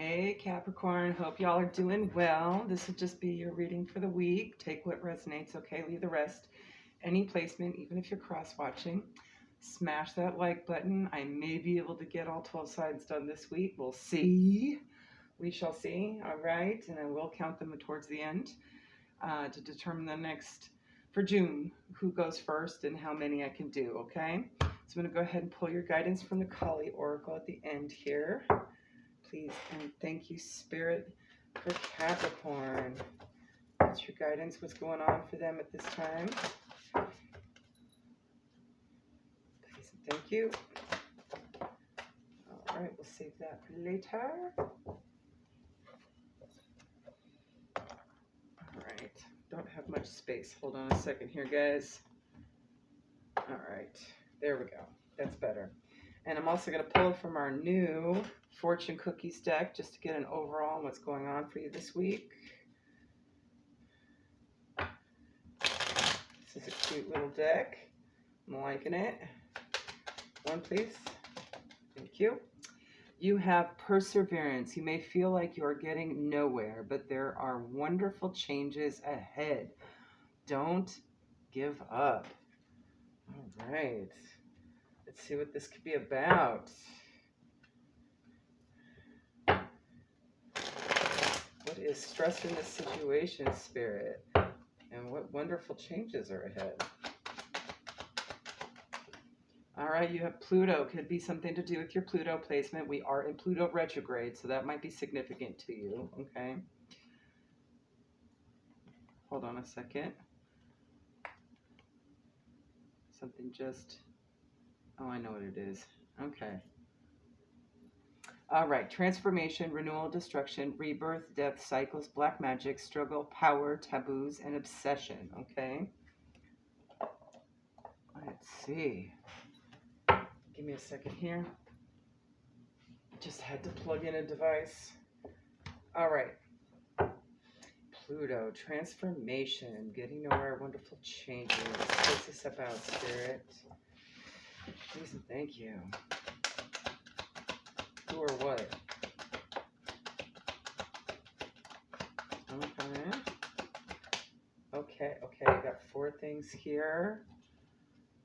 Hey Capricorn, hope y'all are doing well. This will just be your reading for the week. Take what resonates, okay? Leave the rest. Any placement, even if you're cross-watching, smash that like button. I may be able to get all 12 sides done this week. We'll see. We shall see, all right? And I will count them towards the end to determine the next, for June, who goes first and how many I can do, okay? So I'm going to go ahead and pull your guidance from the Kali Oracle at the end here. Please and thank you, Spirit, for Capricorn. What's your guidance? What's going on for them at this time? Please and thank you. All right, we'll save that for later. All right, don't have much space. Hold on a second here, guys. All right, there we go. That's better. And I'm also going to pull from our new Fortune Cookies deck just to get an overall on what's going on for you this week. This is a cute little deck. I'm liking it. One, please. Thank you. You have perseverance. You may feel like you are getting nowhere, but there are wonderful changes ahead. Don't give up. All right. Let's see what this could be about. What is stress in this situation, Spirit? And what wonderful changes are ahead? All right, you have Pluto. Could be something to do with your Pluto placement. We are in Pluto retrograde, so that might be significant to you, okay? Hold on a second. Something just... Oh, I know what it is. Okay. All right. Transformation, renewal, destruction, rebirth, death, cycles, black magic, struggle, power, taboos, and obsession. Okay. Let's see. Give me a second here. Just had to plug in a device. All right. Pluto, transformation, getting nowhere, wonderful changes. What's this about, Spirit? Please and thank you. Who or what? Okay. Okay, I got 4 things here.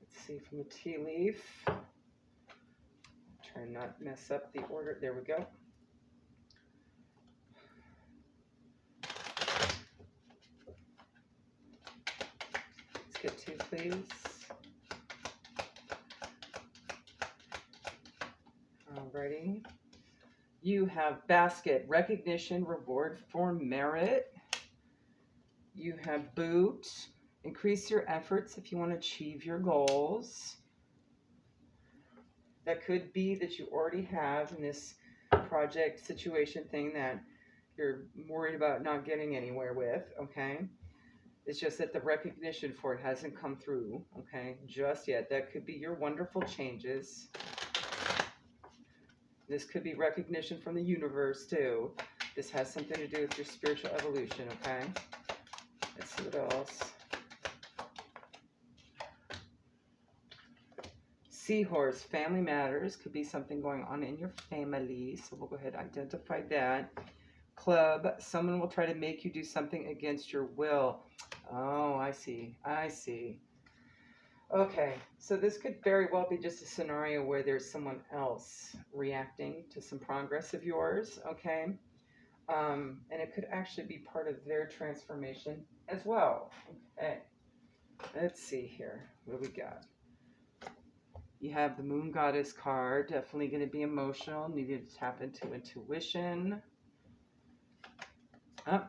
Let's see from the tea leaf. Try and not mess up the order. There we go. Let's get 2, please. Alrighty. You have basket, recognition, reward for merit. You have boot, increase your efforts if you want to achieve your goals. That could be that you already have in this project situation thing that you're worried about not getting anywhere with, okay? It's just that the recognition for it hasn't come through, okay, just yet. That could be your wonderful changes. This could be recognition from the universe, too. This has something to do with your spiritual evolution, okay? Let's see what else. Seahorse, family matters. Could be something going on in your family. So we'll go ahead and identify that. Club, someone will try to make you do something against your will. Oh, I see. I see. Okay, so this could very well be just a scenario where there's someone else reacting to some progress of yours, okay? And it could actually be part of their transformation as well. Okay, let's see here. What do we got? You have the Moon Goddess card. Definitely going to be emotional. Needed to tap into intuition.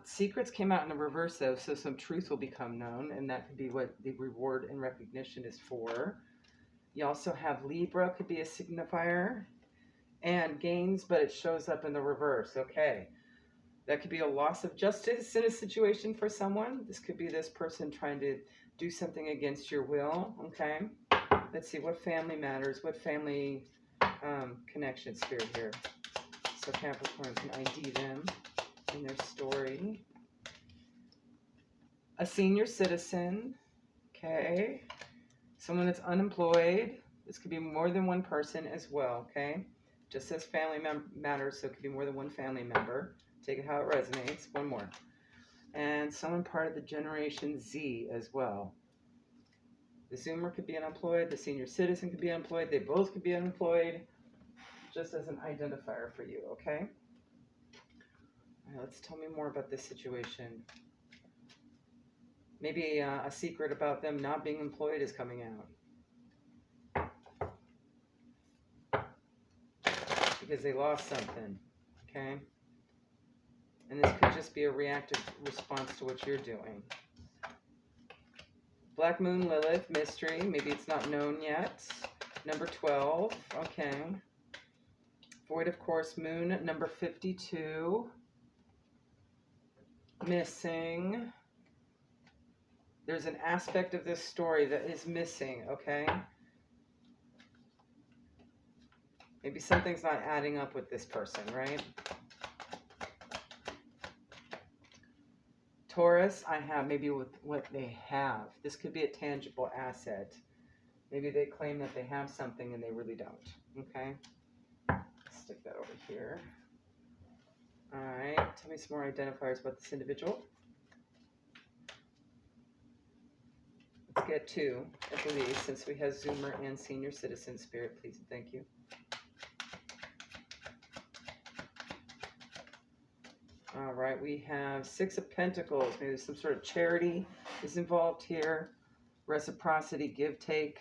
Secrets came out in the reverse, though, so some truth will become known, and that could be what the reward and recognition is for. You also have Libra, could be a signifier, and gains, but it shows up in the reverse. Okay, that could be a loss of justice in a situation for someone. This could be this person trying to do something against your will. Okay, let's see what family matters, what family connection spirit here. So Capricorn can ID them in their story. A senior citizen, okay. Someone that's unemployed. This could be more than one person as well, okay. Just says family matters, so it could be more than one family member. Take it how it resonates. One more. And someone part of the Generation Z as well. The Zoomer could be unemployed. The senior citizen could be unemployed. They both could be unemployed. Just as an identifier for you, okay? All right, let's tell me more about this situation. Maybe a secret about them not being employed is coming out. Because they lost something, okay? And this could just be a reactive response to what you're doing. Black Moon, Lilith, mystery. Maybe it's not known yet. Number 12, okay. Void of Course, Moon, number 52. Missing. There's an aspect of this story that is missing, okay? Maybe something's not adding up with this person, right? Taurus, I have maybe with what they have. This could be a tangible asset. Maybe they claim that they have something and they really don't, okay? Stick that over here. All right, tell me some more identifiers about this individual. Let's get two, at least, since we have Zoomer and Senior Citizen. Spirit, please and thank you. All right, we have Six of Pentacles. Maybe some sort of charity is involved here. Reciprocity, give, take.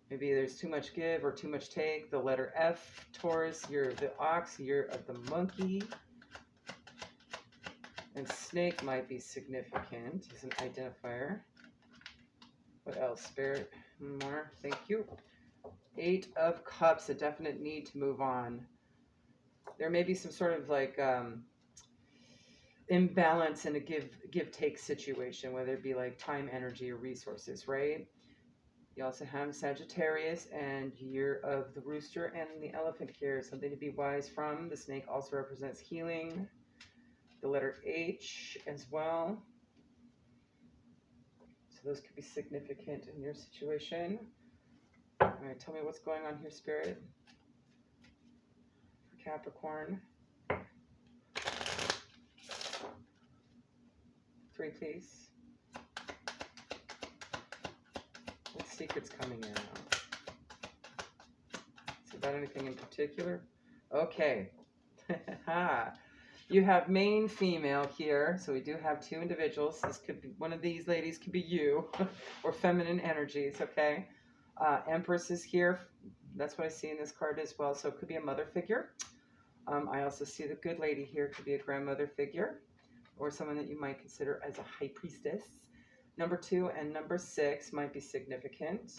Maybe there's too much give or too much take. The letter F, Taurus, you're the ox, you're the monkey. And snake might be significant as an identifier. What else, Spirit? More, thank you. Eight of Cups, a definite need to move on. There may be some sort of like imbalance in a give-take situation, whether it be like time, energy, or resources, right? You also have Sagittarius and Year of the Rooster and the Elephant here. Something to be wise from. The snake also represents healing. The letter H as well. So those could be significant in your situation. All right, tell me what's going on here, Spirit. For Capricorn. 3, please. What secret's coming out? Is it about anything in particular? Okay. You have main female here, so we do have two individuals. This could be one of these ladies, could be you, or feminine energies, okay? Empress is here. That's what I see in this card as well, so it could be a mother figure. I also see the good lady here, could be a grandmother figure, or someone that you might consider as a high priestess. Number 2 and number 6 might be significant.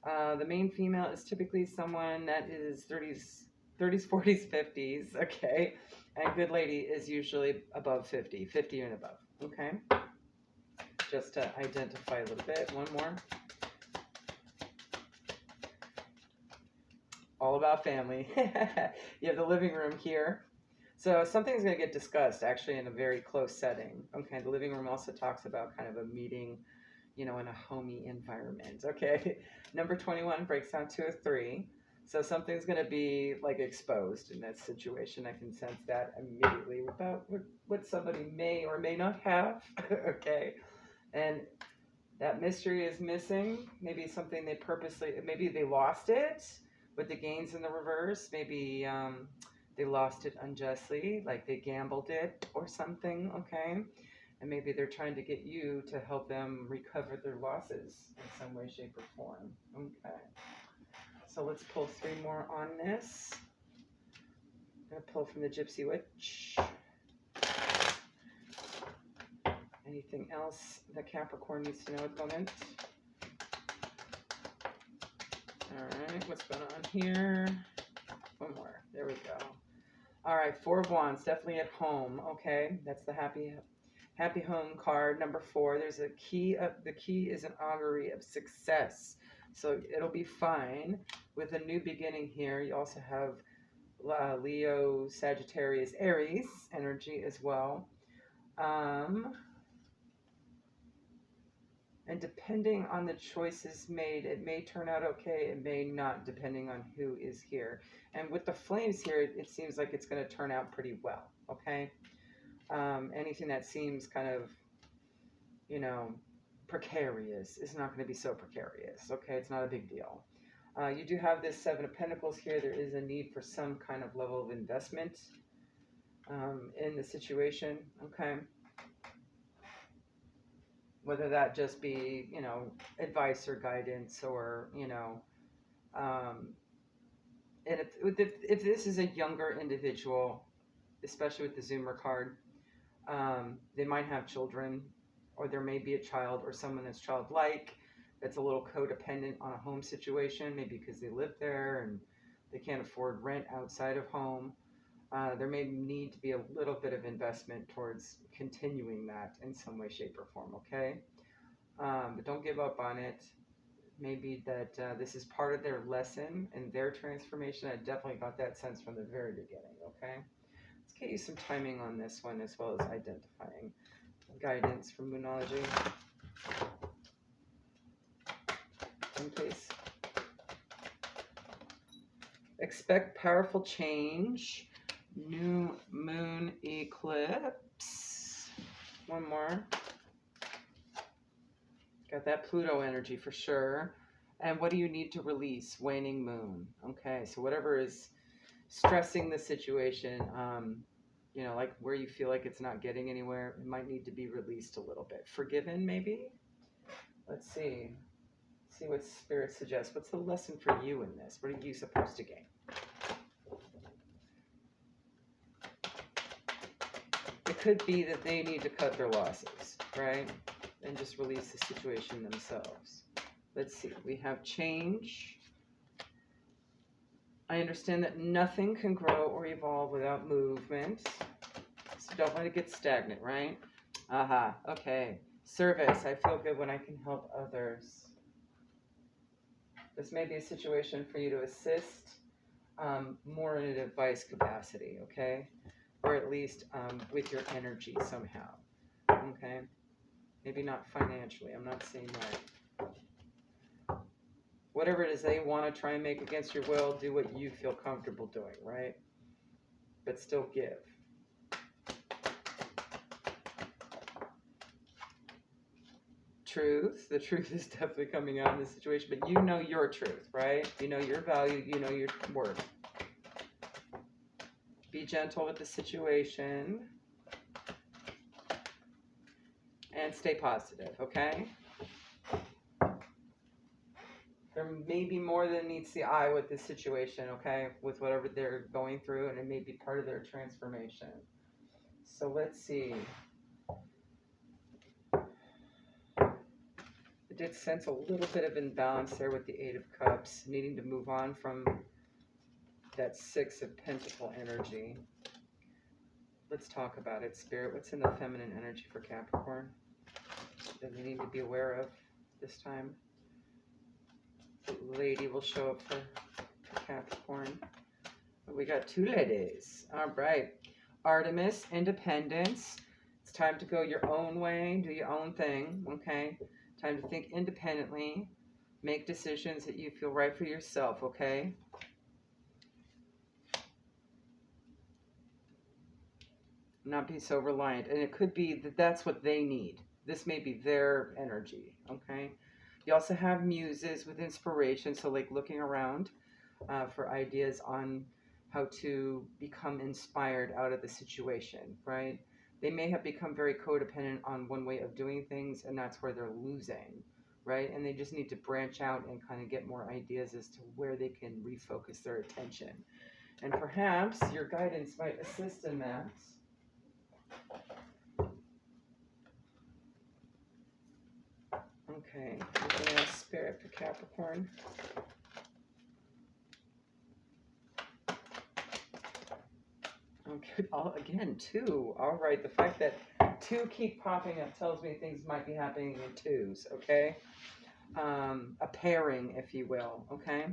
The main female is typically someone that is 30s, 40s, 50s, okay? And good lady is usually above 50 and above, okay? Just to identify a little bit. One more. All about family. You have the living room here. So something's going to get discussed actually in a very close setting. Okay, the living room also talks about kind of a meeting, you know, in a homey environment. Okay, number 21 breaks down to a 3. So something's going to be like exposed in that situation. I can sense that immediately about what somebody may or may not have. Okay, and that mystery is missing. Maybe something they purposely, maybe they lost it with the gains in the reverse. Maybe they lost it unjustly, like they gambled it or something, okay? And maybe they're trying to get you to help them recover their losses in some way, shape, or form, okay? So let's pull 3 more on this. I'm going to pull from the Gypsy Witch. Anything else that Capricorn needs to know at the moment? All right, what's going on here? One more. There we go. All right, 4 of Wands, definitely at home. Okay, that's the happy home card. Number 4, there's a key. The key is an augury of success. So it'll be fine with a new beginning here. You also have Leo, Sagittarius, Aries energy as well. And depending on the choices made, it may turn out okay, it may not, depending on who is here. And with the flames here, it seems like it's going to turn out pretty well, okay? Anything that seems kind of, you know, precarious is not going to be so precarious, okay? It's not a big deal. You do have this Seven of Pentacles here. There is a need for some kind of level of investment in the situation, okay? Whether that just be, you know, advice or guidance or, you know, and if this is a younger individual, especially with the Zoomer card, they might have children, or there may be a child or someone that's childlike, that's a little codependent on a home situation, maybe because they live there and they can't afford rent outside of home. There may need to be a little bit of investment towards continuing that in some way, shape, or form, okay? But don't give up on it. Maybe that this is part of their lesson and their transformation. I definitely got that sense from the very beginning, okay? Let's get you some timing on this one, as well as identifying guidance from Moonology. In case. Expect powerful change. New moon eclipse. One more. Got that Pluto energy for sure. And what do you need to release? Waning moon. Okay, so whatever is stressing the situation, you know, like where you feel like it's not getting anywhere, it might need to be released a little bit. Forgiven, maybe? Let's see. See what Spirit suggests. What's the lesson for you in this? What are you supposed to gain? It could be that they need to cut their losses, right? And just release the situation themselves. Let's see. We have change. I understand that nothing can grow or evolve without movement. So don't let it get stagnant, right? Aha. Okay. Service. I feel good when I can help others. This may be a situation for you to assist more in an advice capacity, okay? Or at least with your energy somehow, okay? Maybe not financially, I'm not saying that. Whatever it is they want to try and make against your will, do what you feel comfortable doing, right? But still give. Truth. The truth is definitely coming out in this situation, but you know your truth, right? You know your value, you know your worth. Be gentle with the situation. And stay positive, okay? There may be more than meets the eye with this situation, okay? With whatever they're going through, and it may be part of their transformation. So let's see. I did sense a little bit of imbalance there with the Eight of Cups, needing to move on from that Six of Pentacle energy. Let's talk about it, Spirit. What's in the feminine energy for Capricorn that we need to be aware of this time? The lady will show up for Capricorn. We got two ladies. All right. Artemis, independence. It's time to go your own way, do your own thing, okay? Time to think independently. Make decisions that you feel right for yourself, okay? Not be so reliant. And it could be that that's what they need. This may be their energy, okay? You also have muses with inspiration, so like looking around for ideas on how to become inspired out of the situation, right? They may have become very codependent on one way of doing things, and that's where they're losing, right? And they just need to branch out and kind of get more ideas as to where they can refocus their attention. And perhaps your guidance might assist in that. Okay, we're going to Spirit for Capricorn. Okay, again, two. All right, the fact that two keep popping up tells me things might be happening in twos, okay? A pairing, if you will, okay?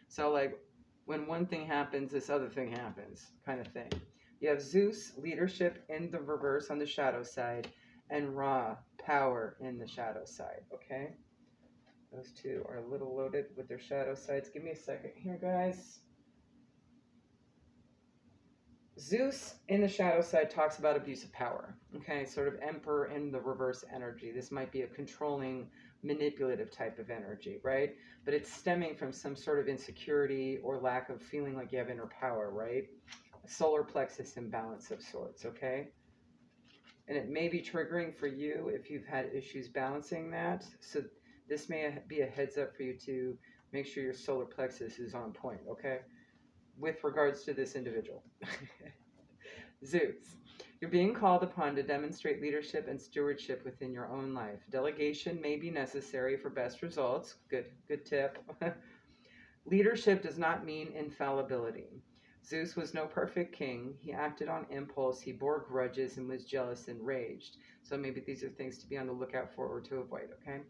So, like, when one thing happens, this other thing happens, kind of thing. You have Zeus, leadership in the reverse on the shadow side, and Ra, power in the shadow side, okay? Those two are a little loaded with their shadow sides. Give me a second here, guys. Zeus in the shadow side talks about abuse of power, okay? Sort of emperor in the reverse energy. This might be a controlling, manipulative type of energy, right? But it's stemming from some sort of insecurity or lack of feeling like you have inner power, right? A solar plexus imbalance of sorts, okay? And it may be triggering for you if you've had issues balancing that. So this may be a heads up for you to make sure your solar plexus is on point, okay? With regards to this individual. Zeus, you're being called upon to demonstrate leadership and stewardship within your own life. Delegation may be necessary for best results. Good tip. Leadership does not mean infallibility. Zeus was no perfect king. He acted on impulse, he bore grudges, and was jealous and raged. So maybe these are things to be on the lookout for or to avoid, okay?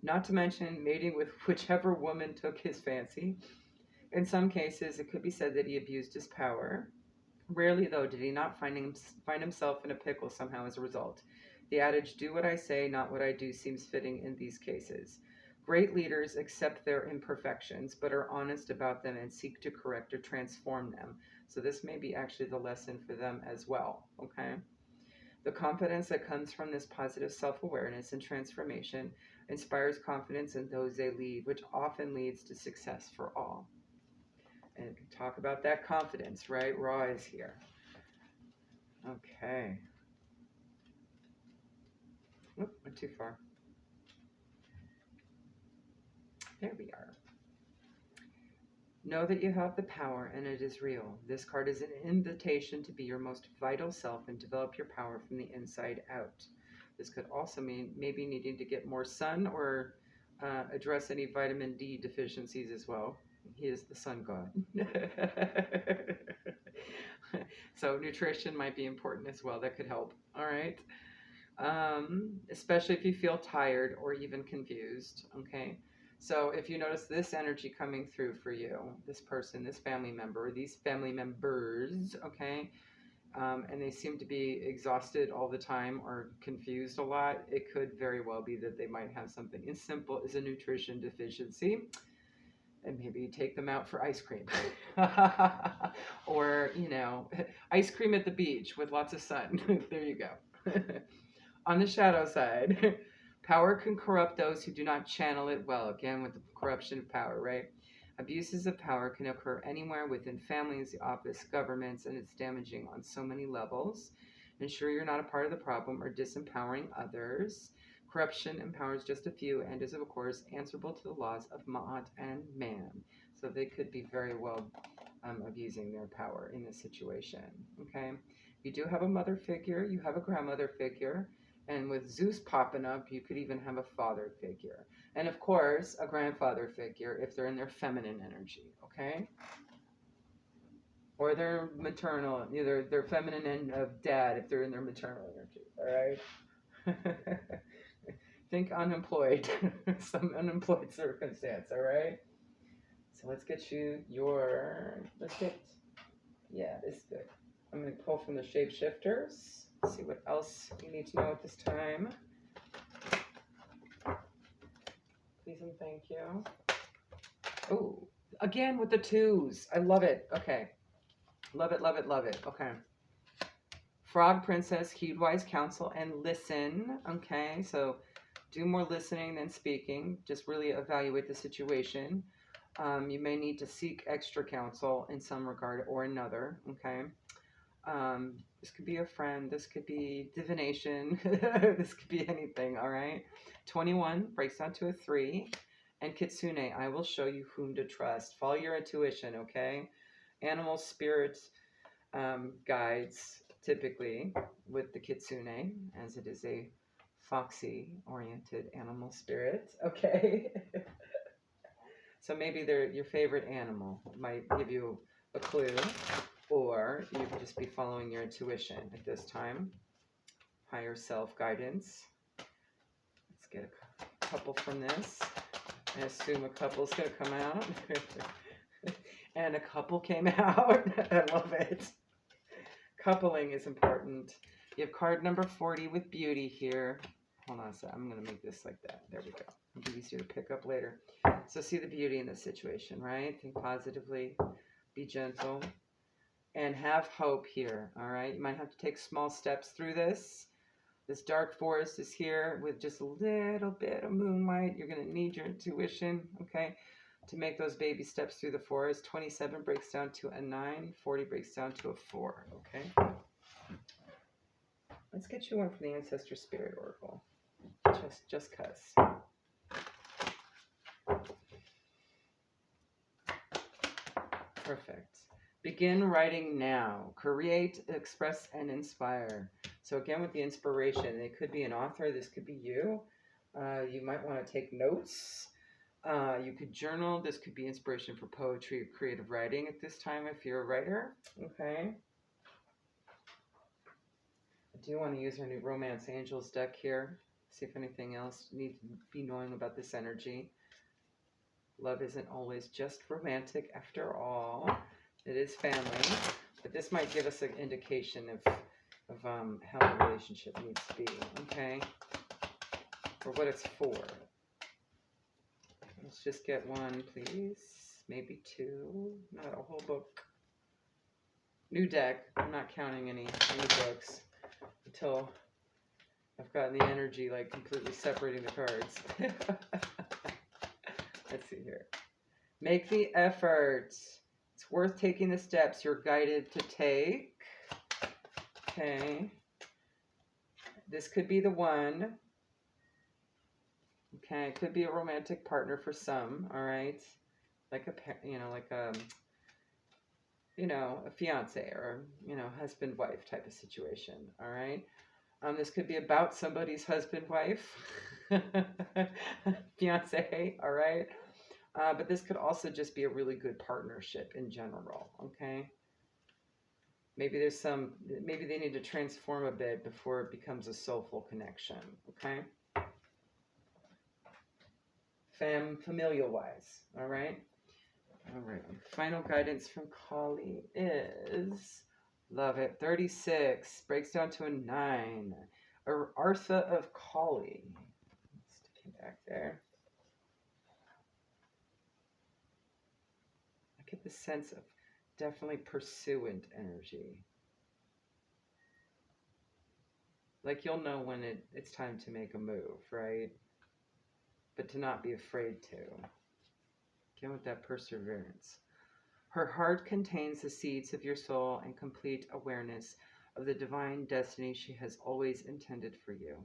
Not to mention mating with whichever woman took his fancy. In some cases, it could be said that he abused his power. Rarely, though, did he not find himself in a pickle somehow as a result. The adage, do what I say, not what I do, seems fitting in these cases. Great leaders accept their imperfections, but are honest about them and seek to correct or transform them. So this may be actually the lesson for them as well, okay? The confidence that comes from this positive self-awareness and transformation inspires confidence in those they lead, which often leads to success for all. And talk about that confidence, right? Ra is here. Okay. Oop, went too far. There we are. Know that you have the power and it is real. This card is an invitation to be your most vital self and develop your power from the inside out. This could also mean maybe needing to get more sun or address any vitamin D deficiencies as well. He is the sun god. So nutrition might be important as well. That could help. All right. Especially if you feel tired or even confused. Okay. So if you notice this energy coming through for you, this person, this family member, these family members, okay, and they seem to be exhausted all the time or confused a lot, it could very well be that they might have something as simple as a nutrition deficiency. And maybe take them out for ice cream. Or, ice cream at the beach with lots of sun. There you go. On the shadow side, power can corrupt those who do not channel it well. Again, with the corruption of power, right? Abuses of power can occur anywhere within families, the office, governments, and it's damaging on so many levels. Ensure you're not a part of the problem or disempowering others. Corruption empowers just a few and is, of course, answerable to the laws of Ma'at and man. So they could be very well abusing their power in this situation. Okay? You do have a mother figure, you have a grandmother figure, and with Zeus popping up, you could even have a father figure. And of course, a grandfather figure if they're in their feminine energy, okay? Or their maternal, either their feminine end of dad if they're in their maternal energy, all right? Think unemployed, some unemployed circumstance, all right? So let's get you this is good. I'm going to pull from the shapeshifters. See what else you need to know at this time. Please and thank you. Oh, again with the twos. I love it. Okay. Love it, love it, love it. Okay. Frog Princess, heed wise counsel and listen. Okay, so do more listening than speaking. Just really evaluate the situation. You may need to seek extra counsel in some regard or another. Okay. This could be a friend. This could be divination. This could be anything. All right. 21 breaks down to a 3. And Kitsune, I will show you whom to trust. Follow your intuition. Okay. Animal spirits guides typically with the Kitsune, as it is a foxy-oriented animal spirit. Okay. So maybe they're your favorite animal. Might give you a clue. Or you could just be following your intuition at this time. Higher self-guidance. Let's get a couple from this. I assume a couple's going to come out. And a couple came out. I love it. Coupling is important. You have card number 40 with beauty here. Hold on a sec. I'm going to make this like that. There we go. It'll be easier to pick up later. So see the beauty in this situation, right? Think positively. Be gentle. And have hope here, all right? You might have to take small steps through this. This dark forest is here with just a little bit of moonlight. You're going to need your intuition, okay, to make those baby steps through the forest. 27 breaks down to a 9. 40 breaks down to a 4, okay? Let's get you one from the Ancestor Spirit Oracle. Just cuz. Perfect. Begin writing now. Create, express, and inspire. So again, with the inspiration, it could be an author. This could be you. You might want to take notes. You could journal. This could be inspiration for poetry or creative writing at this time if you're a writer. Okay. I do want to use our new Romance Angels deck here. See if anything else needs to be knowing about this energy. Love isn't always just romantic after all. It is family. But this might give us an indication of how the relationship needs to be. Okay? Or what it's for. Let's just get one, please. Maybe two. Not a whole book. New deck. I'm not counting any books until I've gotten the energy like completely separating the cards. Let's see here. Make the effort. It's worth taking the steps you're guided to take. Okay. This could be the one. Okay, it could be a romantic partner for some, all right? Like a fiance or, husband-wife type of situation, all right? This could be about somebody's husband-wife, fiance, all right? But this could also just be a really good partnership in general, okay? Maybe they need to transform a bit before it becomes a soulful connection, okay? Familial-wise, all right? All right, final guidance from Kali is, love it, 36, breaks down to a 9. Artha of Kali. Stick it back there. I get the sense of definitely pursuant energy. Like you'll know when it's time to make a move, right? But to not be afraid to. Again with that perseverance. Her heart contains the seeds of your soul and complete awareness of the divine destiny she has always intended for you.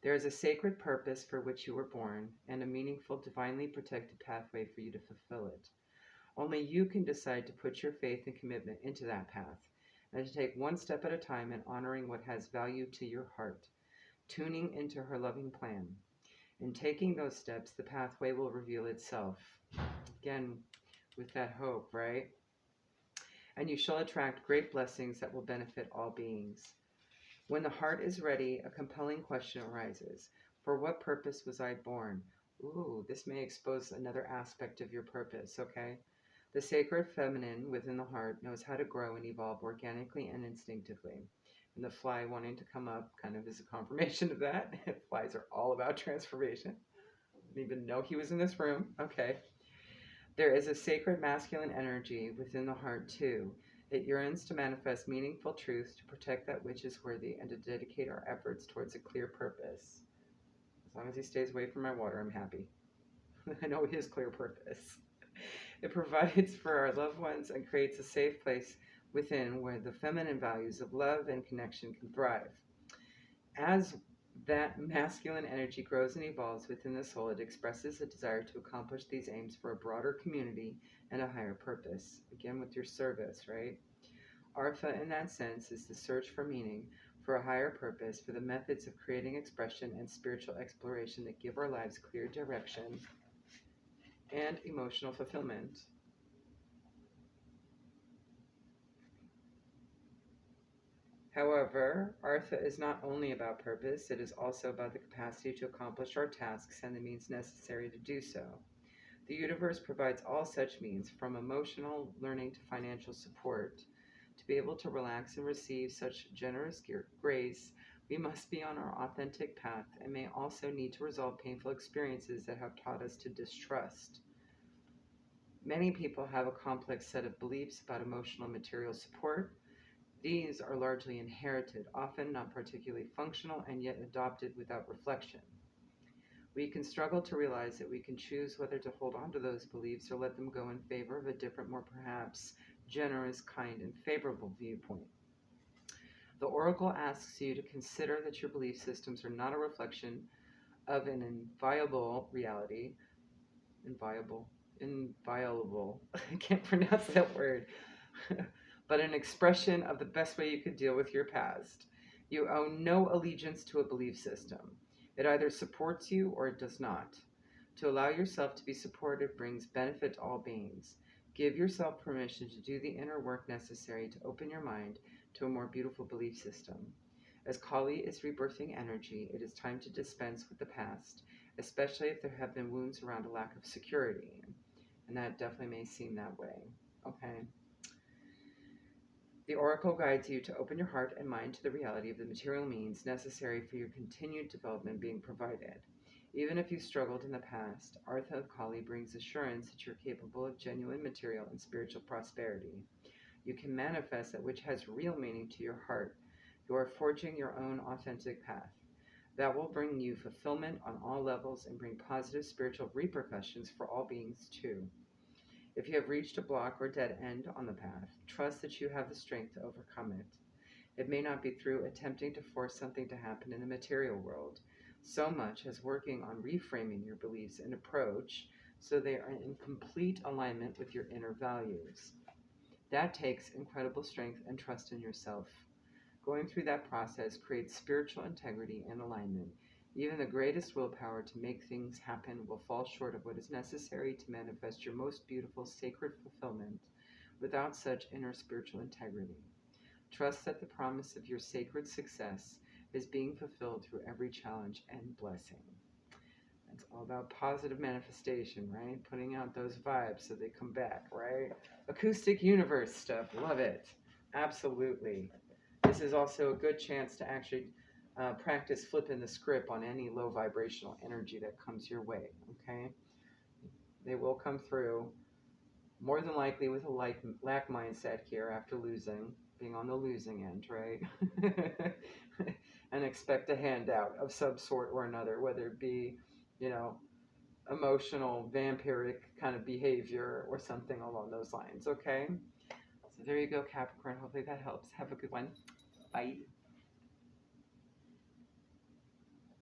There is a sacred purpose for which you were born and a meaningful, divinely protected pathway for you to fulfill it. Only you can decide to put your faith and commitment into that path and to take one step at a time in honoring what has value to your heart, tuning into her loving plan. In taking those steps, the pathway will reveal itself. Again, with that hope, right? And you shall attract great blessings that will benefit all beings. When the heart is ready, a compelling question arises. For what purpose was I born? Ooh, this may expose another aspect of your purpose, okay? The sacred feminine within the heart knows how to grow and evolve organically and instinctively. And the fly wanting to come up kind of is a confirmation of that. Flies are all about transformation. Didn't even know he was in this room. Okay. There is a sacred masculine energy within the heart too. It yearns to manifest meaningful truth, to protect that which is worthy, and to dedicate our efforts towards a clear purpose. As long as he stays away from my water, I'm happy. I know his clear purpose. It provides for our loved ones and creates a safe place within where the feminine values of love and connection can thrive. As that masculine energy grows and evolves within the soul, it expresses a desire to accomplish these aims for a broader community and a higher purpose. Again, with your service, right? Artha, in that sense, is the search for meaning, for a higher purpose, for the methods of creating expression and spiritual exploration that give our lives clear direction and emotional fulfillment. However, Artha is not only about purpose, it is also about the capacity to accomplish our tasks and the means necessary to do so. The universe provides all such means, from emotional learning to financial support, to be able to relax and receive such generous grace, we must be on our authentic path and may also need to resolve painful experiences that have taught us to distrust. Many people have a complex set of beliefs about emotional and material support. These are largely inherited, often not particularly functional, and yet adopted without reflection. We can struggle to realize that we can choose whether to hold on to those beliefs or let them go in favor of a different, more perhaps generous, kind, and favorable viewpoint. The oracle asks you to consider that your belief systems are not a reflection of an inviolable reality, inviolable, I can't pronounce that word, but an expression of the best way you could deal with your past. You owe no allegiance to a belief system. It either supports you or it does not. To allow yourself to be supported brings benefit to all beings. Give yourself permission to do the inner work necessary to open your mind to a more beautiful belief system. As Kali is rebirthing energy, it is time to dispense with the past, especially if there have been wounds around a lack of security. And that definitely may seem that way. Okay. The oracle guides you to open your heart and mind to the reality of the material means necessary for your continued development being provided. Even if you struggled in the past, Artha of Kali brings assurance that you're capable of genuine material and spiritual prosperity. You can manifest that which has real meaning to your heart. You are forging your own authentic path. That will bring you fulfillment on all levels and bring positive spiritual repercussions for all beings too. If you have reached a block or dead end on the path, trust that you have the strength to overcome it. It may not be through attempting to force something to happen in the material world, so much as working on reframing your beliefs and approach so they are in complete alignment with your inner values. That takes incredible strength and trust in yourself. Going through that process creates spiritual integrity and alignment. Even the greatest willpower to make things happen will fall short of what is necessary to manifest your most beautiful sacred fulfillment without such inner spiritual integrity. Trust that the promise of your sacred success is being fulfilled through every challenge and blessing. It's all about positive manifestation, right? Putting out those vibes so they come back, right? Acoustic universe stuff. Love it. Absolutely. This is also a good chance to actually practice flipping the script on any low vibrational energy that comes your way, okay? They will come through more than likely with a lack mindset here after losing, being on the losing end, right? And expect a handout of some sort or another, whether it be, emotional, vampiric kind of behavior or something along those lines, okay? So there you go, Capricorn. Hopefully that helps. Have a good one. Bye.